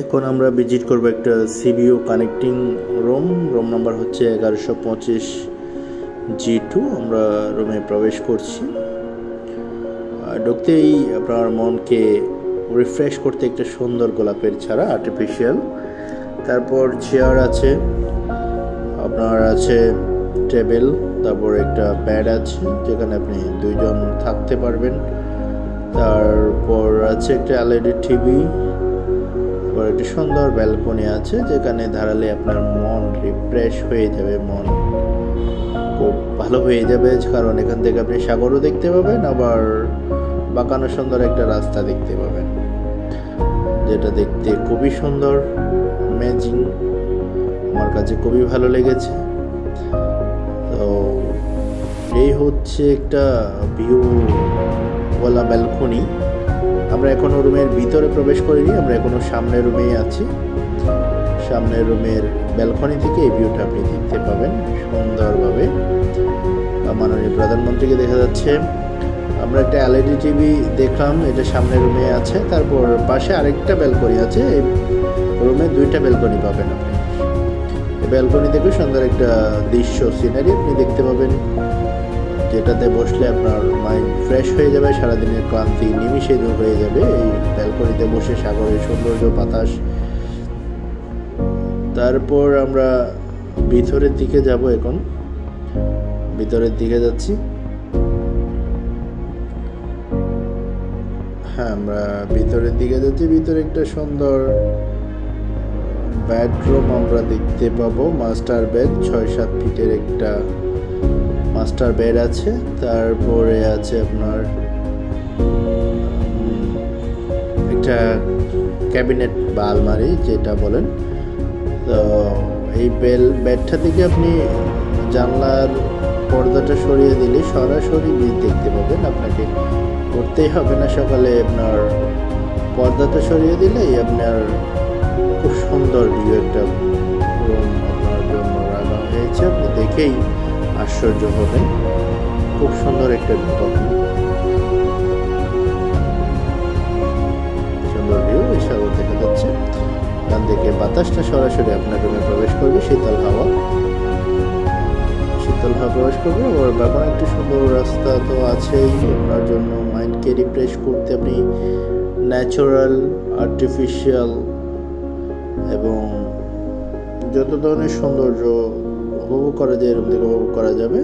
এখন আমরা ভিজিট করব একটা সিবিইউ কানেক্টিং রুম নাম্বার হচ্ছে 1125 G2। আমরা রুমে প্রবেশ করছি। ঢুকতেই আপনার মনকে রিফ্রেশ করতে একটা সুন্দর গোলাপের ছাড়া আর্টিফিশিয়াল, তারপর চেয়ার আছে, আপনার আছে টেবিল, তারপর একটা বেড আছে যেখানে আপনি দুইজন থাকতে পারবেন, তারপর আছে একটা এলইডি টিভি, তারপর একটা সুন্দর ব্যালকনি আছে যেখানে দাঁড়ালে আপনার মন রিফ্রেশ হয়ে যাবে, মন খুব ভালো হয়ে যাবে, কারণ এখান থেকে আপনি সাগরও দেখতে পাবেন, আবার বাঁকানো সুন্দর একটা রাস্তা দেখতে পাবেন যেটা দেখতে খুবই সুন্দর, অ্যামেজিং, আমার কাছে খুবই ভালো লেগেছে। তো এই হচ্ছে একটা ভিউওয়ালা ব্যালকনি। আমরা এখনো রুমের ভিতরে প্রবেশ করিনি, আমরা এখনো সামনের রুমেই আছি। সামনের রুমের ব্যালকনি থেকে এই ভিউটা আপনি দেখতে পাবেন সুন্দরভাবে, মাননীয় প্রধানমন্ত্রীকে দেখা যাচ্ছে। আমরা একটা এলইডি টিভি দেখলাম, এটা সামনের রুমে আছে। তারপর পাশে আরেকটা ব্যালকনি আছে, এই রুমে দুইটা ব্যালকনি পাবেন আপনি। এই ব্যালকনি থেকে সুন্দর একটা দৃশ্য সিনারি আপনি দেখতে পাবেন, যেটাতে বসলে আপনার মাইন্ড ফ্রেশ হয়ে যাবে, সারাদিনের ক্লান্তি নিমিষে দূর হয়ে যাবে এই ব্যালকনিতে বসে, সাগরের সৌন্দর্য, বাতাস। তারপর আমরা ভিতরের দিকে যাব, এখন ভিতরের দিকে যাচ্ছি। হ্যাঁ, আমরা ভিতরের দিকে যাচ্ছি। ভিতরে একটা সুন্দর বেডরুম আমরা দেখতে পাবো, মাস্টার বেড, 6-7 ফিটের একটা মাস্টার বেড আছে। তারপরে আছে আপনার একটা ক্যাবিনেট বা আলমারি যেটা বলেন। তো এই বেডটা থেকে আপনি জানলার পর্দাটা সরিয়ে দিলে সরাসরি বীজ দেখতে পাবেন, আপনাকে করতেই হবে না। সকালে আপনার পর্দাটা সরিয়ে দিলেই আপনার খুব সুন্দর ভিউ একটা রুম আপনার জন্য রাখা হয়েছে, আপনি দেখেই আশ্চর্য হবেন। খুব সুন্দর একটা সুন্দর ভিউ, এই সাগর দেখা যাচ্ছে। ডান দিকে বাতাসটা সরাসরি আপনার রুমে প্রবেশ করবে, শীতল হাওয়া প্রবেশ করবে। আর ব্যাপার একটা সুন্দর রাস্তা তো আছেই আপনার জন্য, মাইন্ডকে রিফ্রেশ করতে আপনি ন্যাচারাল, আর্টিফিশিয়াল এবং যত ধরনের সৌন্দর্য উপভোগ করা যায় এরকম থেকে উপভোগ করা যাবে।